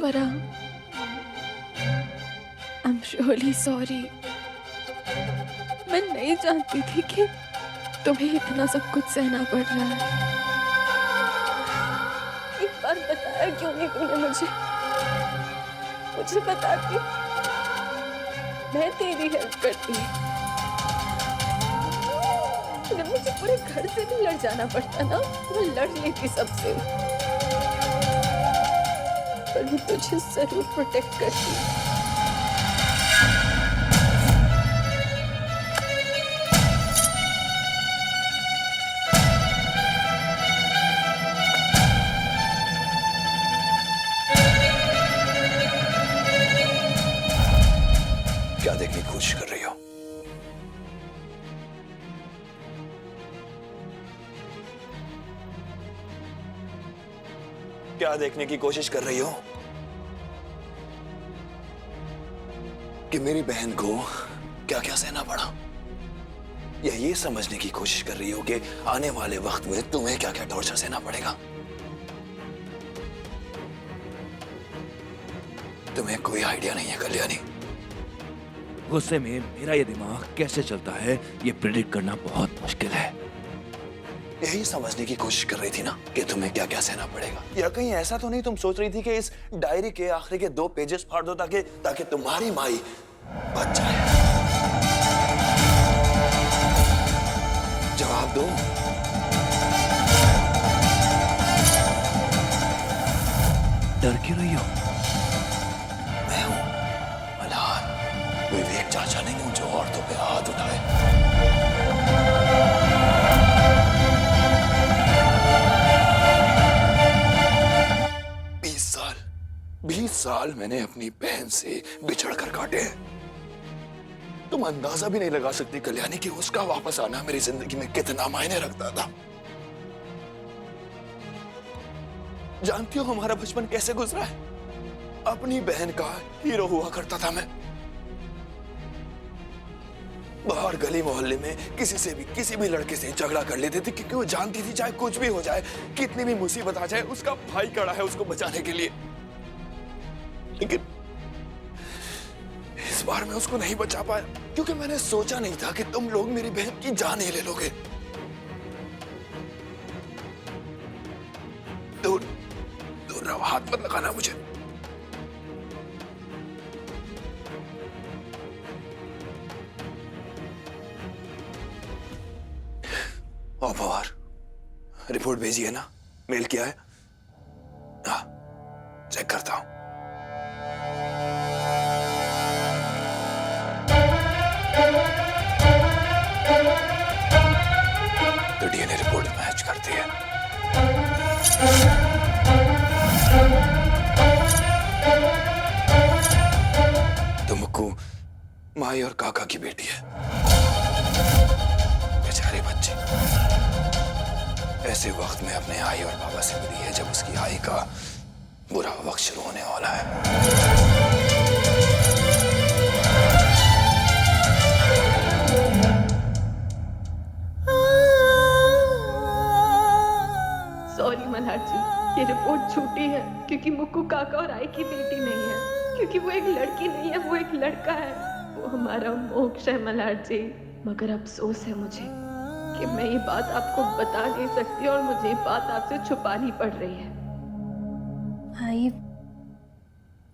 Farah. I am really sorry. मैं नहीं जानती थी कि तुम्हें इतना सब कुछ सहना पड़ रहा है। एक बार बताया क्यों नहीं तुमने मुझे बताती, मैं तेरी हेल्प करती। अगर मुझे पूरे घर से भी लड़ जाना पड़ता ना, मैं लड़ लेती सबसे, पर मैं तुझे जरूर प्रोटेक्ट करती। क्या देखने की कोशिश कर रही हो? क्या देखने की कोशिश कर रही हो? कि मेरी बहन को क्या क्या सहना पड़ा, या ये समझने की कोशिश कर रही हो कि आने वाले वक्त में तुम्हें क्या क्या टॉर्चर सहना पड़ेगा? तुम्हें कोई आइडिया नहीं है कल्याणी। गुस्से में मेरा ये दिमाग कैसे चलता है ये प्रेडिक्ट करना बहुत मुश्किल है। यही समझने की कोशिश कर रही थी ना कि तुम्हें क्या क्या सहना पड़ेगा, या कहीं ऐसा तो नहीं तुम सोच रही थी कि इस डायरी के आखिरी के 2 पेजेस फाड़ दो ताकि तुम्हारी माई बच जाए? जवाब दो। डर क्यों रही हो? मैं हूं मल्हार, विवेक चाचा नहीं हूं जो औरतों पे हाथ उठाए। 20 साल मैंने अपनी बहन से बिछड़ कर काटे हैं। तुम अंदाजा भी नहीं लगा सकती कल्याणी कि उसका वापस आना मेरी जिंदगी में कितना मायने रखता था। जानती हो हमारा बचपन कैसे गुजरा है? अपनी बहन का हीरो हुआ करता था मैं। बाहर गली मोहल्ले में किसी भी लड़के से झगड़ा कर लेते थे क्योंकि वो जानती थी चाहे कुछ भी हो जाए, कितनी भी मुसीबत आ जाए, उसका भाई खड़ा है उसको बचाने के लिए। लेकिन इस बार मैं उसको नहीं बचा पाया क्योंकि मैंने सोचा नहीं था कि तुम लोग मेरी बहन की जान ही ले लोगे। दूर रहो, हाथ मत लगाना मुझे। ओ पवार, रिपोर्ट भेजी है ना? मेल किया है? हाँ, चेक करता हूं। तो डीएनए रिपोर्ट मैच करती है। तो मुक्कू माई और काका की बेटी है। बेचारी बच्ची ऐसे वक्त में अपने आई और बाबा से मिली है जब उसकी आई का बुरा वक्त शुरू होने वाला है। सॉरी मल्हार जी, ये रिपोर्ट झूठी है क्योंकि मुक्कू काका और आई की बेटी नहीं है, क्योंकि वो एक लड़की नहीं है, वो एक लड़का है। वो हमारा मोक्ष है मल्हार जी। मगर अफसोस है मुझे कि मैं ये बात आपको बता नहीं सकती और मुझे ये बात आपसे छुपानी पड़ रही है। हाँ, ये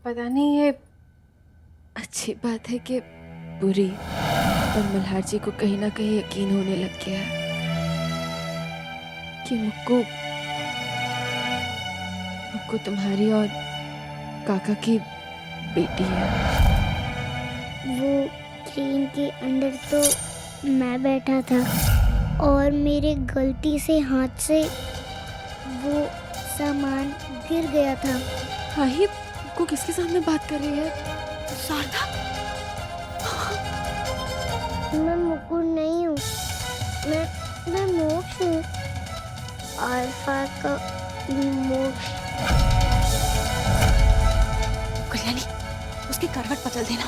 पता नहीं ये अच्छी बात है कि बुरी, पर मल्हार जी को कहीं ना कहीं यकीन होने लग गया है कि मुक्कू तुम्हारी और काका की बेटी है। वो ट्रेन के अंदर तो मैं बैठा था और मेरे गलती से हाथ से वो सामान गिर गया था। हाहिब को किसके सामने बात कर रही है? शारदा? मैं मुकुर नहीं हूँ, मैं मोक्ष हूँ, अल्फा का मोक्ष। कल्याणी, उसकी करवट बदल देना।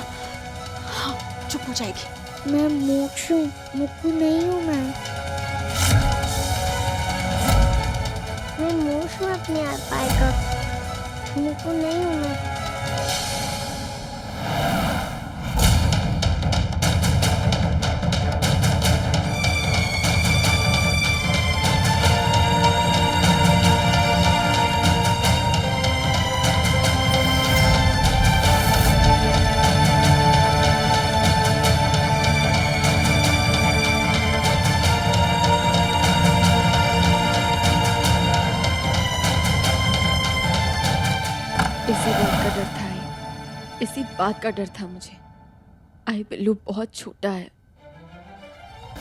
हाँ, चुप हो जाएगी। मैं मोक्ष हूँ, मुकुर नहीं हूँ। मैं मोक्ष हूँ अपने अल्फा का, मुकुर नहीं हूँ मैं। बात का डर था मुझे। आई बिल्लू बहुत छोटा है।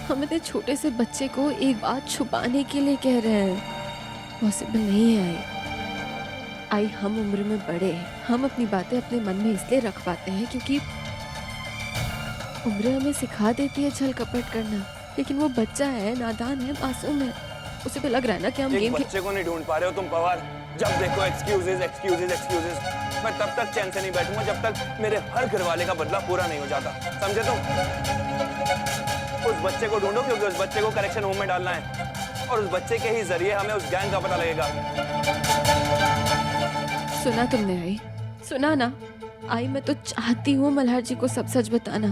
हम इतने छोटे से बच्चे को एक बात छुपाने के लिए कह रहे हैं। पॉसिबल नहीं है आई। हम उम्र में बड़े हैं, हम अपनी बातें अपने मन में इसलिए रख पाते हैं क्योंकि उम्र हमें सिखा देती है छल कपट करना। लेकिन वो बच्चा है, नादान है, मासूम है। उसे तो लग रहा है ना कि हम गेम बच्चे को नहीं ढूंढ पा रहे हो तुम पवार। जब देखो एक्सक्यूजेस एक्सक्यूजेस एक्सक्यूजेस। मैं तब तक चैन से नहीं बैठूंगा जब तक मेरे हर घर वाले का बदला पूरा नहीं हो जाता, समझे तुम? उस बच्चे को ढूंढो क्योंकि उस बच्चे को करेक्शन होम में डालना है और उस बच्चे के ही जरिए हमें उस गैंग का पता लगेगा। सुना तुमने आई? सुना ना आई? मैं तो चाहती हूँ मल्हार जी को सब सच बताना,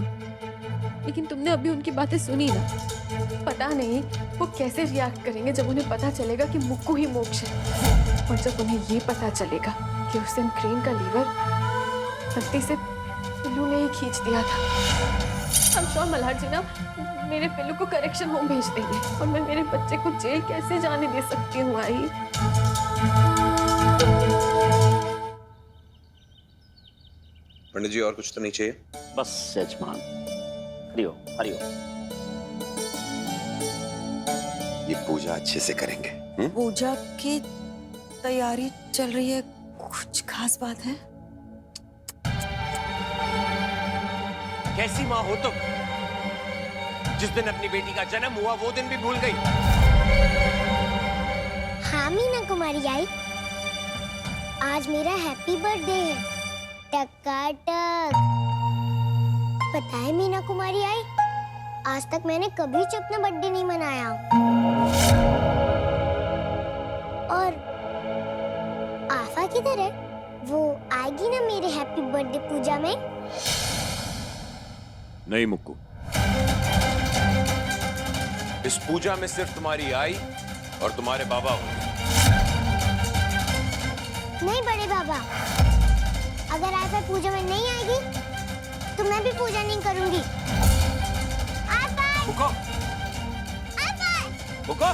लेकिन तुमने अभी उनकी बातें सुनी ना। पता नहीं वो कैसे रिएक्ट करेंगे जब उन्हें पता चलेगा कि मुक्कू ही मोक्ष है। और जब उन्हें ये पता चलेगा कि उस दिन क्रेन का लीवर गलती से पिल्लू ने ही खींच दिया था। हम श्योर मल्हार जी ना मेरे पिल्लू को करेक्शन होम भेज देंगे और मैं मेरे बच्चे को जेल कैसे जाने दे सकती हूँ आई? पंडित जी और कुछ तो नहीं चाहिए? बस यजमान। हरिओम हरिओम। ये पूजा अच्छे से करेंगे। पूजा की तैयारी चल रही है, कुछ खास बात है? कैसी माँ हो तुम? जिस दिन अपनी बेटी का जन्म हुआ वो दिन भी भूल गई। हाँ मीना कुमारी आई, आज मेरा हैप्पी बर्थडे है। टकाटक। पता है मीना कुमारी आई, आज तक मैंने कभी अपना बर्थडे नहीं मनाया। और आफा किधर है? वो आएगी ना मेरे हैप्पी बर्थडे पूजा में? नहीं मुक्कू, इस पूजा में सिर्फ तुम्हारी आई और तुम्हारे बाबा होंगे। नहीं बड़े बाबा, अगर आफा पूजा में नहीं आएगी तो मैं भी पूजा नहीं करूंगी। रुको, रुको।